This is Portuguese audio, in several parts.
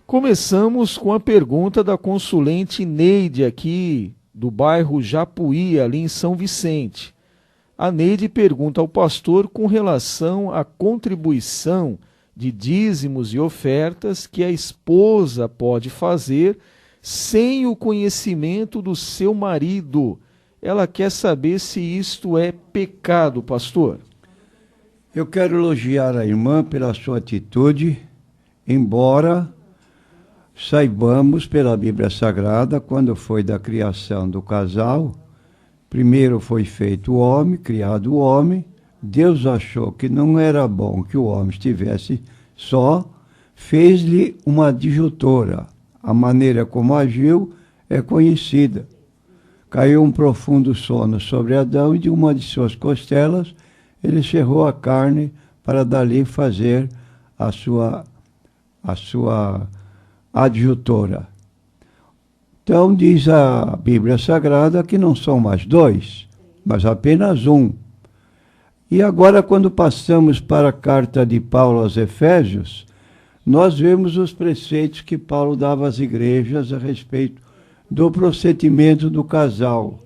Começamos com a pergunta da consulente Neide, aqui do bairro Japuí, ali em São Vicente. A Neide pergunta ao pastor com relação à contribuição de dízimos e ofertas que a esposa pode fazer sem o conhecimento do seu marido. Ela quer saber se isto é pecado, pastor. Eu quero elogiar a irmã pela sua atitude, embora saibamos pela Bíblia Sagrada, quando foi da criação do casal, primeiro foi feito o homem, criado o homem, Deus achou que não era bom que o homem estivesse só, fez-lhe uma adjutora. A maneira como agiu é conhecida. Caiu um profundo sono sobre Adão e de uma de suas costelas ele cerrou a carne para dali fazer a sua adjutora. Então diz a Bíblia Sagrada que não são mais dois, mas apenas um. E agora, quando passamos para a carta de Paulo aos Efésios, nós vemos os preceitos que Paulo dava às igrejas a respeito do procedimento do casal.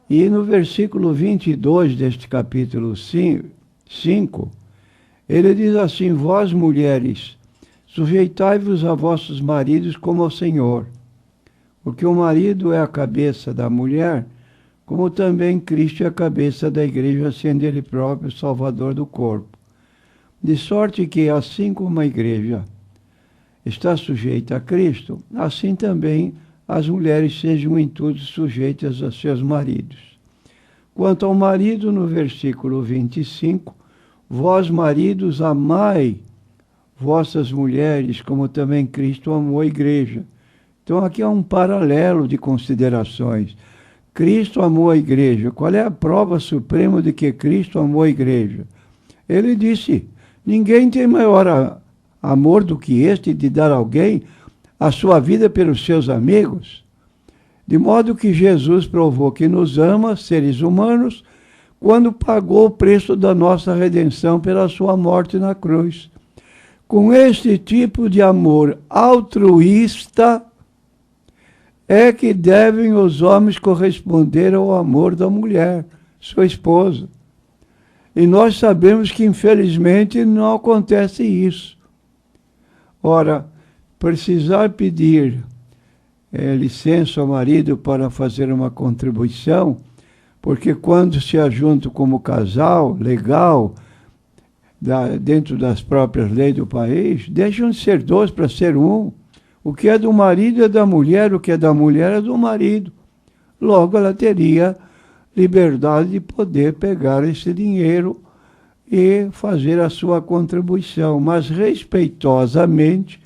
E no versículo 22 deste capítulo 5, ele diz assim: vós, mulheres, sujeitai-vos a vossos maridos como ao Senhor, porque o marido é a cabeça da mulher, como também Cristo é a cabeça da igreja, sendo ele próprio Salvador do corpo. De sorte que, assim como a igreja está sujeita a Cristo, assim também as mulheres sejam em tudo sujeitas a seus maridos. Quanto ao marido, no versículo 25, vós, maridos, amai vossas mulheres, como também Cristo amou a igreja. Então aqui há um paralelo de considerações. Cristo amou a igreja. Qual é a prova suprema de que Cristo amou a igreja? Ele disse: ninguém tem maior amor do que este de dar a alguém a sua vida pelos seus amigos. De modo que Jesus provou que nos ama, seres humanos, quando pagou o preço da nossa redenção pela sua morte na cruz. Com este tipo de amor altruísta é que devem os homens corresponder ao amor da mulher, sua esposa. E nós sabemos que, infelizmente, não acontece isso. Ora, precisar pedir licença ao marido para fazer uma contribuição, porque quando se ajuntam como casal legal, dentro das próprias leis do país, deixam de ser dois para ser um. O que é do marido é da mulher, o que é da mulher é do marido. Logo, ela teria liberdade de poder pegar esse dinheiro e fazer a sua contribuição. Mas, respeitosamente,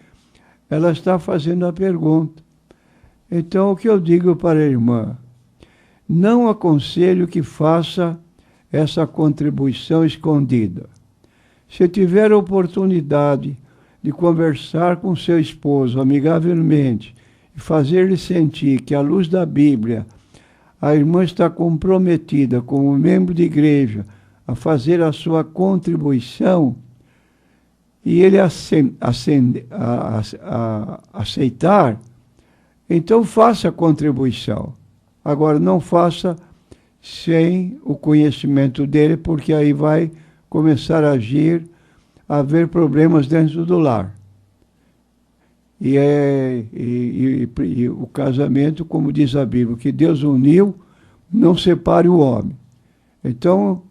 ela está fazendo a pergunta. Então, o que eu digo para a irmã? Não aconselho que faça essa contribuição escondida. Se tiver a oportunidade de conversar com seu esposo amigavelmente e fazer-lhe sentir que, à luz da Bíblia, a irmã está comprometida como membro de igreja a fazer a sua contribuição, e ele aceitar, então faça a contribuição. Agora, não faça sem o conhecimento dele, porque aí vai começar a haver problemas dentro do lar. E o casamento, como diz a Bíblia, que Deus uniu, não separe o homem. Então,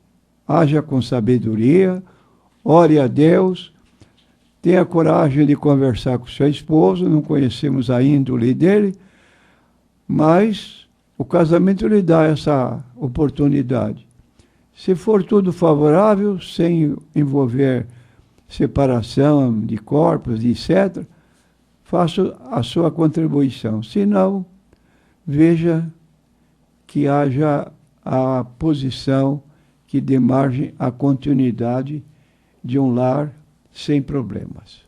haja com sabedoria, ore a Deus, tenha coragem de conversar com seu esposo, não conhecemos a índole dele, mas o casamento lhe dá essa oportunidade. Se for tudo favorável, sem envolver separação de corpos, etc., faça a sua contribuição. Se não, veja que haja a posição que dê margem à continuidade de um lar sem problemas.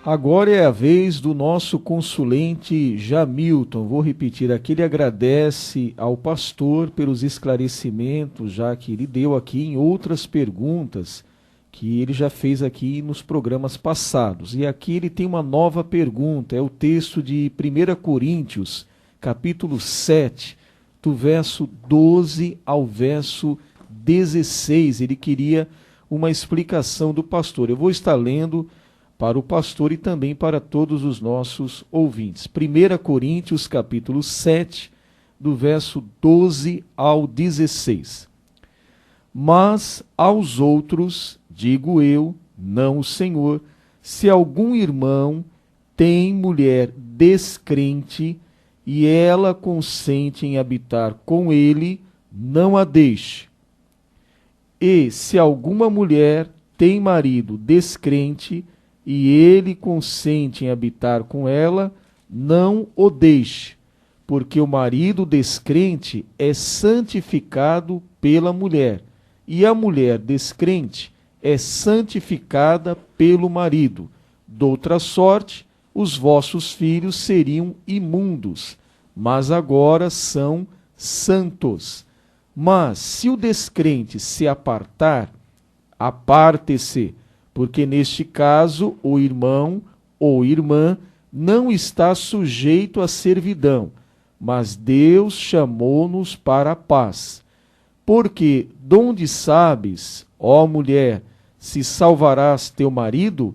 Agora é a vez do nosso consulente Jamilton. Vou repetir aqui, ele agradece ao pastor pelos esclarecimentos, já que ele deu aqui em outras perguntas que ele já fez aqui nos programas passados. E aqui ele tem uma nova pergunta, é o texto de 1 Coríntios, capítulo 7, do verso 12 ao verso 16. Ele queria uma explicação do pastor. Eu vou estar lendo para o pastor e também para todos os nossos ouvintes. 1 Coríntios, capítulo 7, do verso 12 ao 16. Mas aos outros, digo eu, não o Senhor, se algum irmão tem mulher descrente e ela consente em habitar com ele, não a deixe. E se alguma mulher tem marido descrente e ele consente em habitar com ela, não o deixe, porque o marido descrente é santificado pela mulher, e a mulher descrente é santificada pelo marido. Doutra sorte, os vossos filhos seriam imundos, mas agora são santos. Mas se o descrente se apartar, aparte-se, porque neste caso o irmão ou irmã não está sujeito à servidão, mas Deus chamou-nos para a paz. Porque donde sabes, ó mulher, se salvarás teu marido?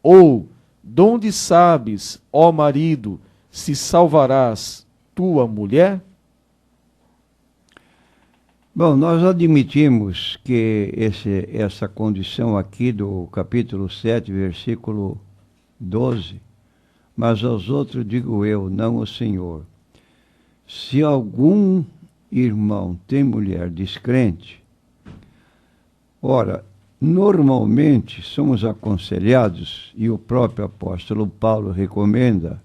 Ou donde sabes, ó marido, se salvarás tua mulher? Bom, nós admitimos que essa condição aqui do capítulo 7, versículo 12, mas aos outros digo eu, não o Senhor. Se algum irmão tem mulher descrente, ora, normalmente somos aconselhados, e o próprio apóstolo Paulo recomenda,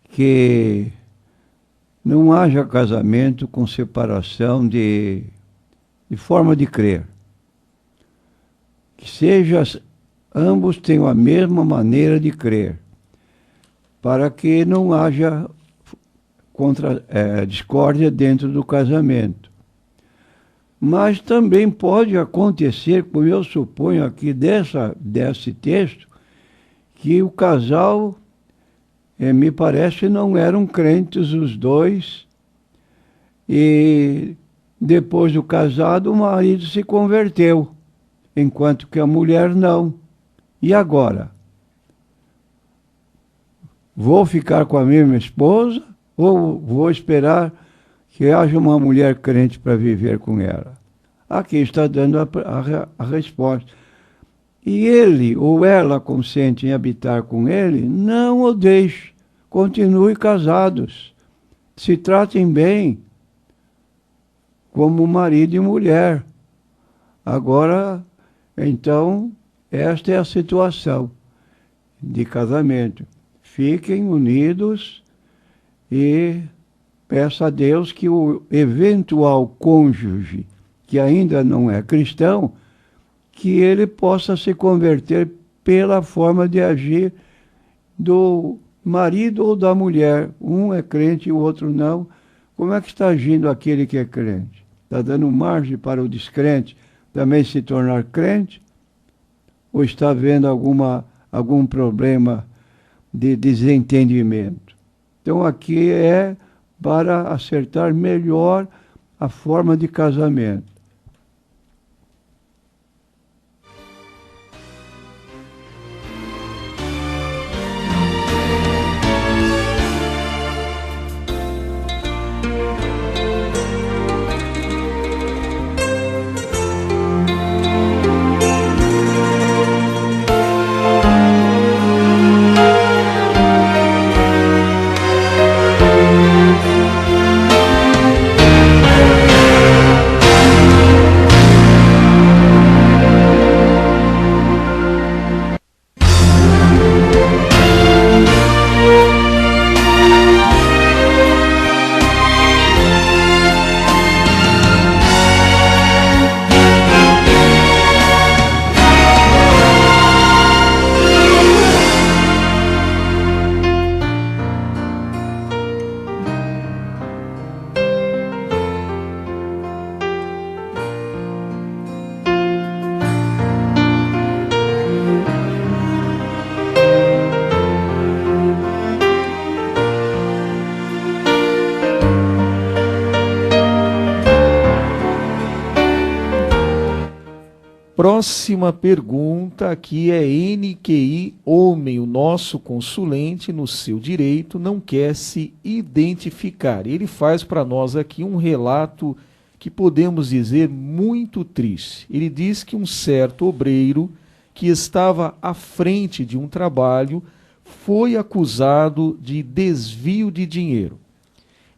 que não haja casamento com separação de forma de crer. Que ambos tenham a mesma maneira de crer, para que não haja discórdia dentro do casamento. Mas também pode acontecer, como eu suponho aqui desse texto, que o casal, me parece, não eram crentes os dois, e depois do casado o marido se converteu, enquanto que a mulher não. E agora? Vou ficar com a mesma esposa ou vou esperar que haja uma mulher crente para viver com ela? Aqui está dando a resposta. E ele ou ela consente em habitar com ele, não o deixe. Continue casados. Se tratem bem, como marido e mulher. Agora, então, esta é a situação de casamento. Fiquem unidos e peça a Deus que o eventual cônjuge, que ainda não é cristão, que ele possa se converter pela forma de agir do marido ou da mulher. Um é crente e o outro não. Como é que está agindo aquele que é crente? Está dando margem para o descrente também se tornar crente? Ou está havendo algum problema de desentendimento? Então aqui é para acertar melhor a forma de casamento. Próxima pergunta aqui é NQI Homem, o nosso consulente no seu direito não quer se identificar. Ele faz para nós aqui um relato que podemos dizer muito triste. Ele diz que um certo obreiro que estava à frente de um trabalho foi acusado de desvio de dinheiro.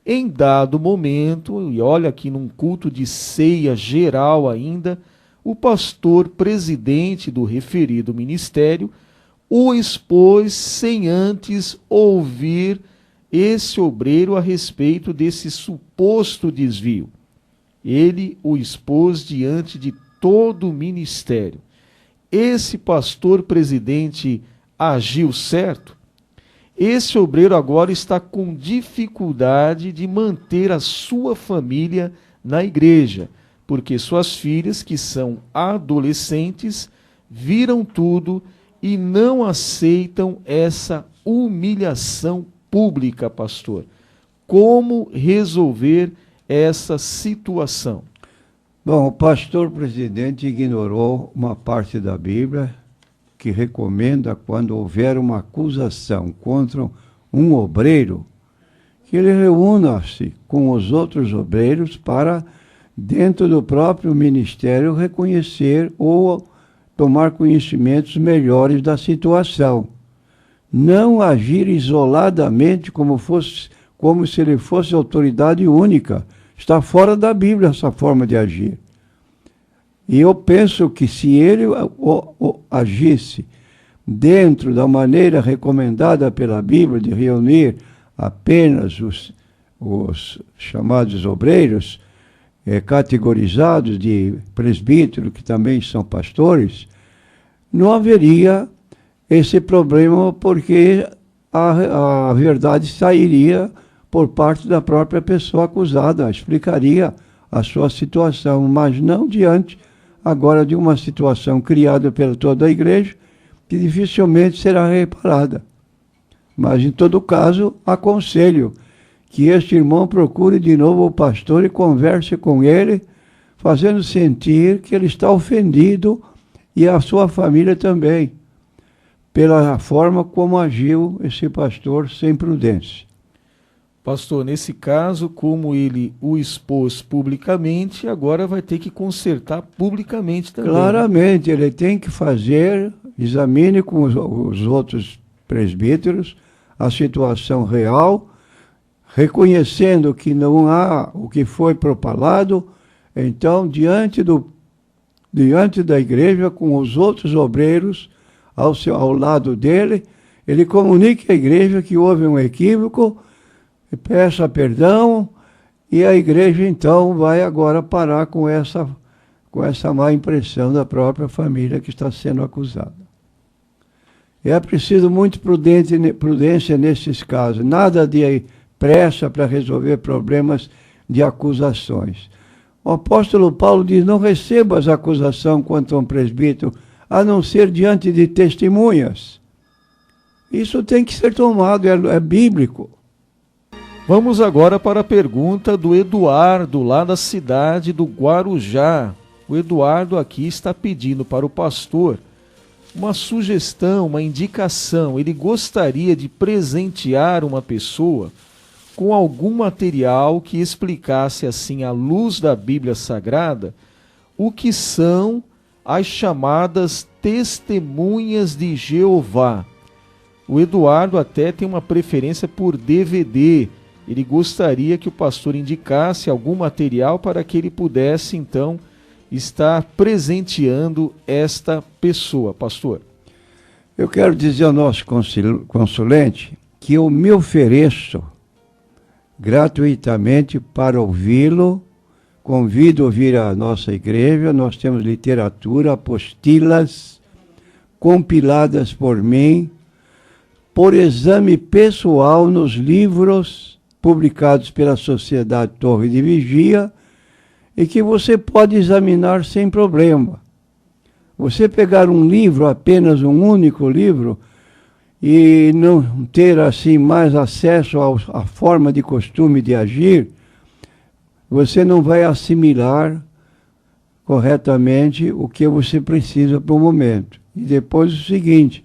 Em dado momento, e olha aqui num culto de ceia geral ainda, o pastor presidente do referido ministério o expôs sem antes ouvir esse obreiro a respeito desse suposto desvio. Ele o expôs diante de todo o ministério. Esse pastor presidente agiu certo? Esse obreiro agora está com dificuldade de manter a sua família na igreja, porque suas filhas, que são adolescentes, viram tudo e não aceitam essa humilhação pública, pastor. Como resolver essa situação? Bom, o pastor presidente ignorou uma parte da Bíblia que recomenda, quando houver uma acusação contra um obreiro, que ele reúna-se com os outros obreiros para, dentro do próprio ministério, reconhecer ou tomar conhecimentos melhores da situação. Não agir isoladamente como se ele fosse autoridade única. Está fora da Bíblia essa forma de agir. E eu penso que se ele agisse dentro da maneira recomendada pela Bíblia de reunir apenas os chamados obreiros, categorizados de presbítero, que também são pastores, não haveria esse problema, porque a verdade sairia por parte da própria pessoa acusada, explicaria a sua situação, mas não diante agora de uma situação criada pela toda a igreja, que dificilmente será reparada. Mas, em todo caso, aconselho que este irmão procure de novo o pastor e converse com ele, fazendo sentir que ele está ofendido, e a sua família também, pela forma como agiu esse pastor sem prudência. Pastor, nesse caso, como ele o expôs publicamente, agora vai ter que consertar publicamente também. Claramente, ele tem que fazer, examine com os outros presbíteros a situação real, reconhecendo que não há o que foi propalado, então, diante da igreja, com os outros obreiros ao lado dele, ele comunica à igreja que houve um equívoco, peça perdão, e a igreja então vai agora parar com essa má impressão da própria família que está sendo acusada. É preciso muito prudência nesses casos, nada de pressa para resolver problemas de acusações. O apóstolo Paulo diz: não recebas acusação contra um presbítero, a não ser diante de testemunhas. Isso tem que ser tomado, é bíblico. Vamos agora para a pergunta do Eduardo, lá da cidade do Guarujá. O Eduardo aqui está pedindo para o pastor uma sugestão, uma indicação. Ele gostaria de presentear uma pessoa com algum material que explicasse, assim, à luz da Bíblia Sagrada, o que são as chamadas testemunhas de Jeová. O Eduardo até tem uma preferência por DVD. Ele gostaria que o pastor indicasse algum material para que ele pudesse, então, estar presenteando esta pessoa. Pastor. Eu quero dizer ao nosso consulente que eu me ofereço gratuitamente para ouvi-lo. Convido a ouvir a nossa igreja. Nós temos literatura, apostilas compiladas por mim, por exame pessoal nos livros publicados pela Sociedade Torre de Vigia, e que você pode examinar sem problema. Você pegar um livro, apenas um único livro, e não ter assim mais acesso à forma de costume de agir, você não vai assimilar corretamente o que você precisa para o momento. E depois o seguinte,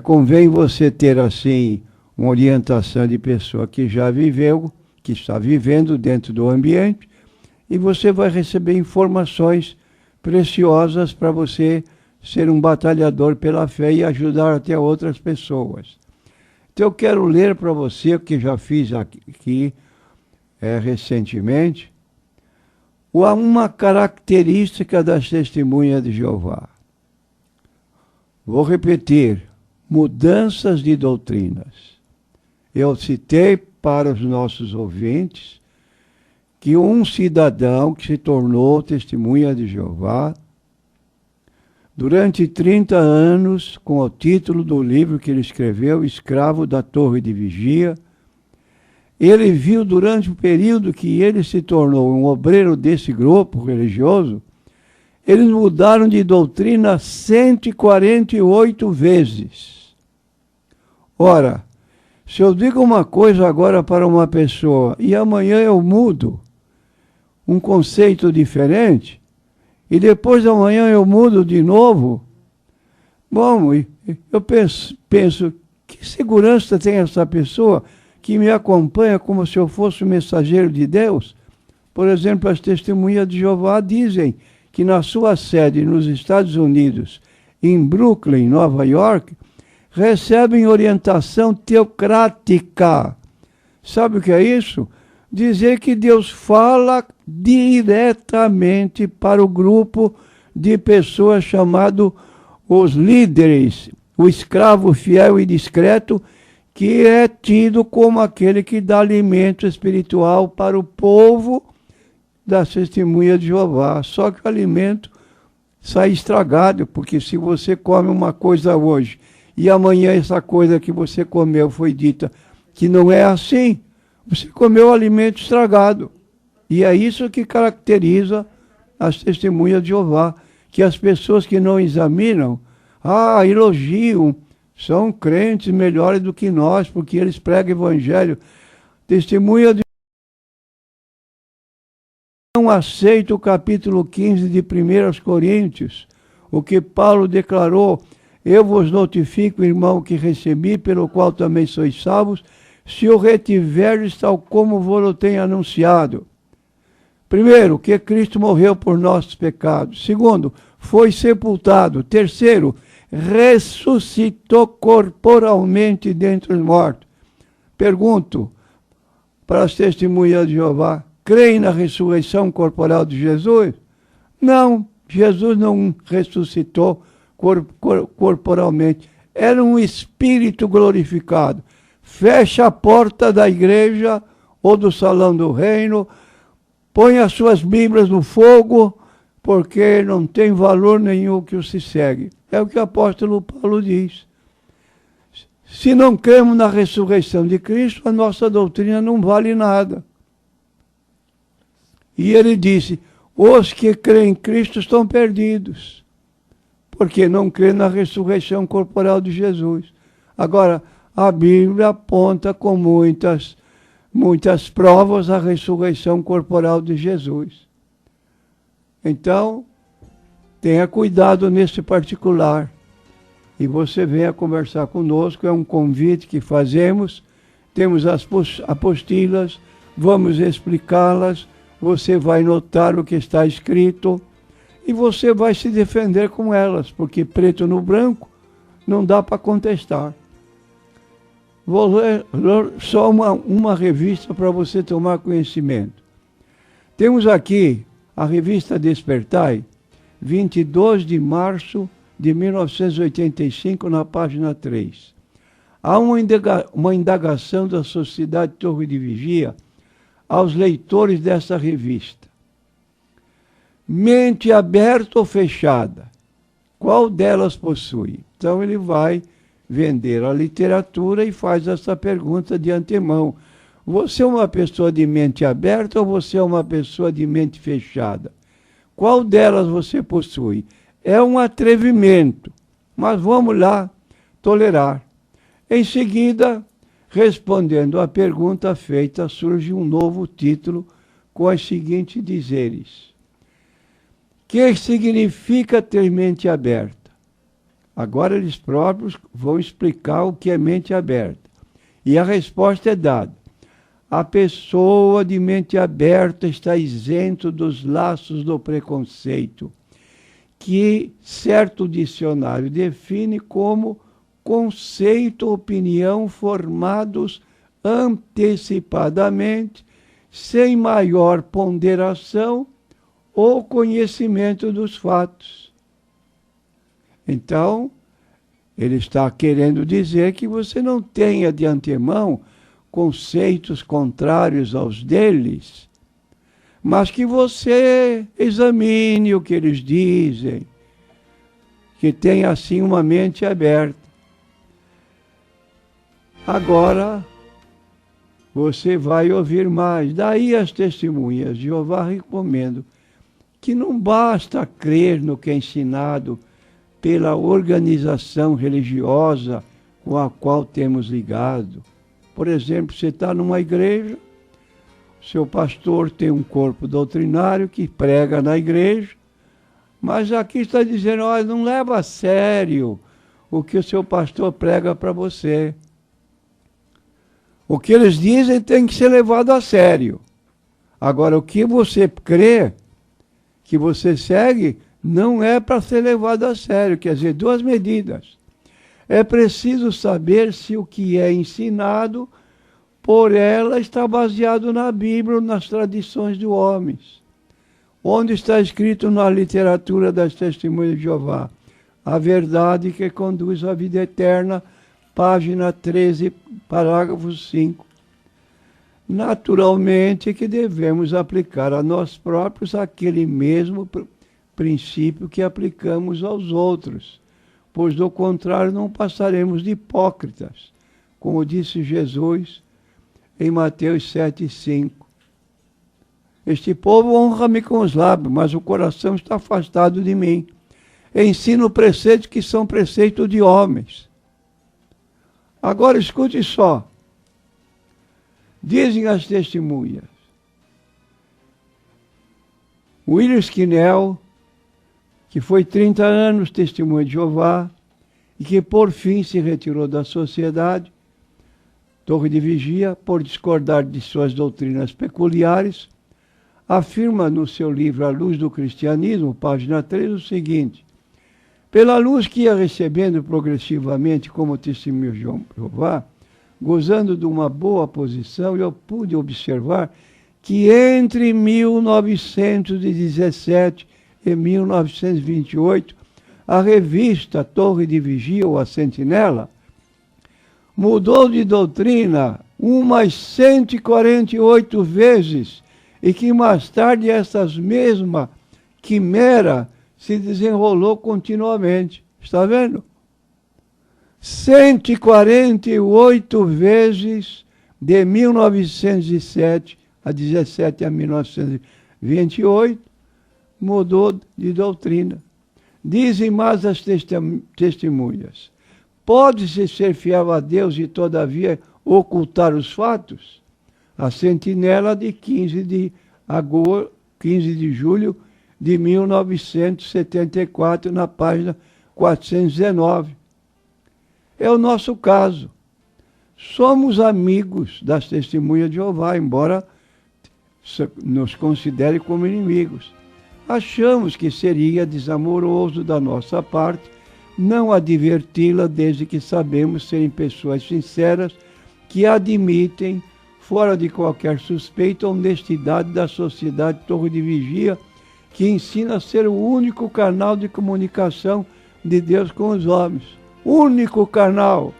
convém você ter assim uma orientação de pessoa que já viveu, que está vivendo dentro do ambiente, e você vai receber informações preciosas para você ser um batalhador pela fé e ajudar até outras pessoas. Então eu quero ler para você, o que já fiz aqui recentemente, uma característica das testemunhas de Jeová. Vou repetir, mudanças de doutrinas. Eu citei para os nossos ouvintes que um cidadão que se tornou testemunha de Jeová, durante 30 anos, com o título do livro que ele escreveu, Escravo da Torre de Vigia, ele viu durante o período que ele se tornou um obreiro desse grupo religioso, eles mudaram de doutrina 148 vezes. Ora, se eu digo uma coisa agora para uma pessoa e amanhã eu mudo um conceito diferente, e depois de amanhã eu mudo de novo, bom, eu penso, que segurança tem essa pessoa que me acompanha como se eu fosse o mensageiro de Deus? Por exemplo, as testemunhas de Jeová dizem que na sua sede nos Estados Unidos, em Brooklyn, Nova York, recebem orientação teocrática. Sabe o que é isso? Dizer que Deus fala diretamente para o grupo de pessoas chamado os líderes, o escravo fiel e discreto, que é tido como aquele que dá alimento espiritual para o povo da testemunha de Jeová. Só que o alimento sai estragado, porque se você come uma coisa hoje e amanhã essa coisa que você comeu foi dita que não é assim, você comeu alimento estragado. E é isso que caracteriza as testemunhas de Jeová, que as pessoas que não examinam, elogiam, são crentes melhores do que nós, porque eles pregam evangelho. Testemunha de não aceita o capítulo 15 de 1 Coríntios, o que Paulo declarou: eu vos notifico, irmão, que recebi, pelo qual também sois salvos, se o retiverdes tal como vos tenho anunciado. Primeiro, que Cristo morreu por nossos pecados. Segundo, foi sepultado. Terceiro, ressuscitou corporalmente dentre os mortos. Pergunto para as testemunhas de Jeová: creem na ressurreição corporal de Jesus? Não, Jesus não ressuscitou corporalmente. Era um espírito glorificado. Fecha a porta da igreja ou do salão do reino, põe as suas Bíblias no fogo, porque não tem valor nenhum que o se segue. É o que o apóstolo Paulo diz. Se não cremos na ressurreição de Cristo, a nossa doutrina não vale nada. E ele disse: os que creem em Cristo estão perdidos, porque não creem na ressurreição corporal de Jesus. Agora, a Bíblia aponta com muitas provas a ressurreição corporal de Jesus. Então, tenha cuidado nesse particular. E você venha conversar conosco, é um convite que fazemos. Temos as apostilas, vamos explicá-las, você vai notar o que está escrito e você vai se defender com elas, porque preto no branco não dá para contestar. Vou ler só uma revista para você tomar conhecimento. Temos aqui a revista Despertai, 22 de março de 1985, na página 3. Há uma indagação da Sociedade Torre de Vigia aos leitores dessa revista. Mente aberta ou fechada? Qual delas possui? Então ele vai vender a literatura e faz essa pergunta de antemão. Você é uma pessoa de mente aberta ou você é uma pessoa de mente fechada? Qual delas você possui? É um atrevimento, mas vamos lá tolerar. Em seguida, respondendo à pergunta feita, surge um novo título com os seguintes dizeres: que significa ter mente aberta? Agora eles próprios vão explicar o que é mente aberta. E a resposta é dada. A pessoa de mente aberta está isento dos laços do preconceito, que certo dicionário define como conceito ou opinião formados antecipadamente, sem maior ponderação ou conhecimento dos fatos. Então, ele está querendo dizer que você não tenha de antemão conceitos contrários aos deles, mas que você examine o que eles dizem, que tenha assim uma mente aberta. Agora, você vai ouvir mais. Daí as testemunhas de Jeová recomendam que não basta crer no que é ensinado pela organização religiosa com a qual temos ligado. Por exemplo, você está numa igreja, seu pastor tem um corpo doutrinário que prega na igreja, mas aqui está dizendo, olha, não leva a sério o que o seu pastor prega para você. O que eles dizem tem que ser levado a sério. Agora, o que você crê, que você segue, não é para ser levado a sério. Quer dizer, duas medidas. É preciso saber se o que é ensinado por ela está baseado na Bíblia ou nas tradições de homens. Onde está escrito na literatura das testemunhas de Jeová, a verdade que conduz à vida eterna, página 13, parágrafo 5. Naturalmente que devemos aplicar a nós próprios aquele mesmo princípio que aplicamos aos outros, pois do contrário não passaremos de hipócritas, como disse Jesus em Mateus 7,5. Este povo honra-me com os lábios, mas o coração está afastado de mim. Ensino preceitos que são preceitos de homens. Agora escute só. Dizem as testemunhas. William Skinell, que foi 30 anos testemunha de Jeová e que por fim se retirou da sociedade, torre de vigia, por discordar de suas doutrinas peculiares, afirma no seu livro A Luz do Cristianismo, página 3, o seguinte: pela luz que ia recebendo progressivamente como testemunho de Jeová, gozando de uma boa posição, eu pude observar que entre 1917 e 1928, a revista Torre de Vigia, ou a Sentinela, mudou de doutrina umas 148 vezes, e que mais tarde essas mesmas quimera se desenrolou continuamente. Está vendo? 148 vezes de 1907 a 17 a 1928 mudou de doutrina. Dizem mais as testemunhas: pode-se ser fiel a Deus e todavia ocultar os fatos? A Sentinela de 15 de julho de 1974, na página 419. É o nosso caso. Somos amigos das testemunhas de Jeová, embora nos considere como inimigos. Achamos que seria desamoroso da nossa parte não adverti-la, desde que sabemos serem pessoas sinceras que admitem, fora de qualquer suspeita, a honestidade da sociedade Torre de Vigia, que ensina a ser o único canal de comunicação de Deus com os homens. Único canal.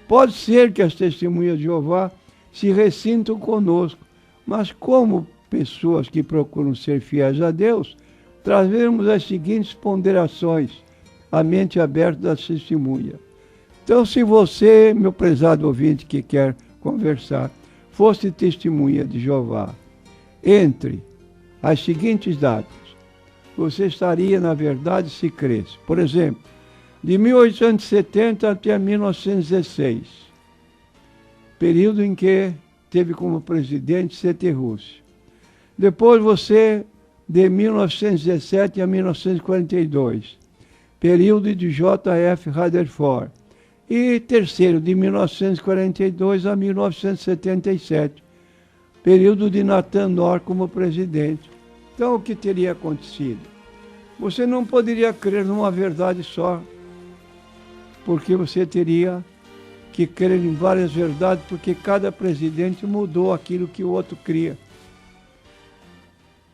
Pode ser que as testemunhas de Jeová se ressintam conosco, mas como pessoas que procuram ser fiéis a Deus, trazemos as seguintes ponderações à mente aberta da testemunha. Então, se você, meu prezado ouvinte que quer conversar, fosse testemunha de Jeová, entre as seguintes datas, você estaria, na verdade, se cresce. Por exemplo, de 1870 até 1916, período em que teve como presidente C.T. Russell. Depois você de 1917 a 1942, período de J.F. Rutherford, e terceiro, de 1942 a 1977, período de Nathan Noor como presidente. Então, o que teria acontecido? Você não poderia crer numa verdade só, porque você teria que crer em várias verdades, porque cada presidente mudou aquilo que o outro cria.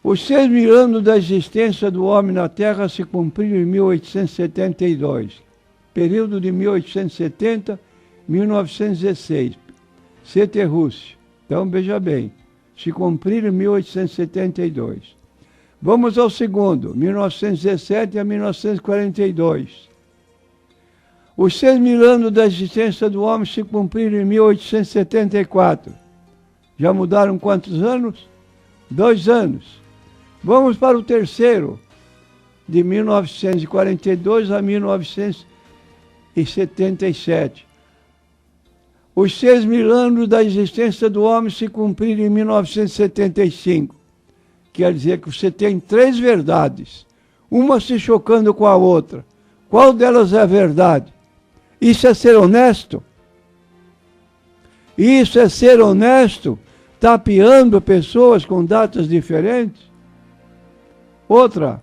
Os 6.000 anos da existência do homem na Terra se cumpriram em 1872, período de 1870 a 1916, C.T. Russell. Então, veja bem, se cumpriram em 1872. Vamos ao segundo, 1917 a 1942. Os 6.000 anos da existência do homem se cumpriram em 1874. Já mudaram quantos anos? 2 anos. Vamos para o terceiro, de 1942 a 1977. Os 6.000 anos da existência do homem se cumpriram em 1975. Quer dizer que você tem 3 verdades, uma se chocando com a outra. Qual delas é a verdade? Isso é ser honesto? Isso é ser honesto, tapeando pessoas com datas diferentes? Outra,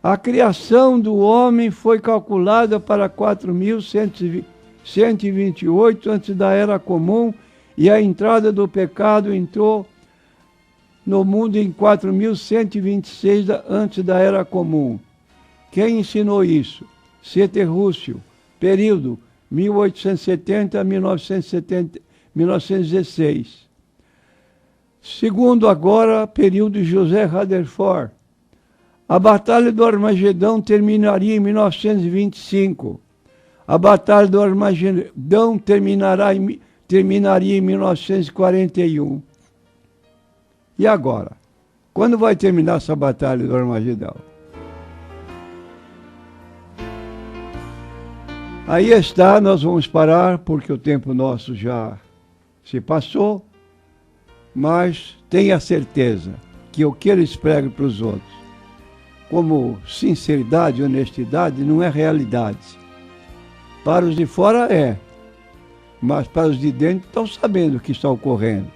a criação do homem foi calculada para 4.128 antes da Era Comum, e a entrada do pecado entrou no mundo em 4.126 antes da Era Comum. Quem ensinou isso? C.T. Russell, período 1870 a 1916. Segundo agora, período José Rutherford. A Batalha do Armagedão terminaria em 1925. A Batalha do Armagedão terminaria em 1941. E agora? Quando vai terminar essa Batalha do Armagedão? Aí está, nós vamos parar, porque o tempo nosso já se passou, mas tenha certeza que o que eles pregam para os outros, como sinceridade e honestidade, não é realidade. Para os de fora é, mas para os de dentro estão sabendo o que está ocorrendo.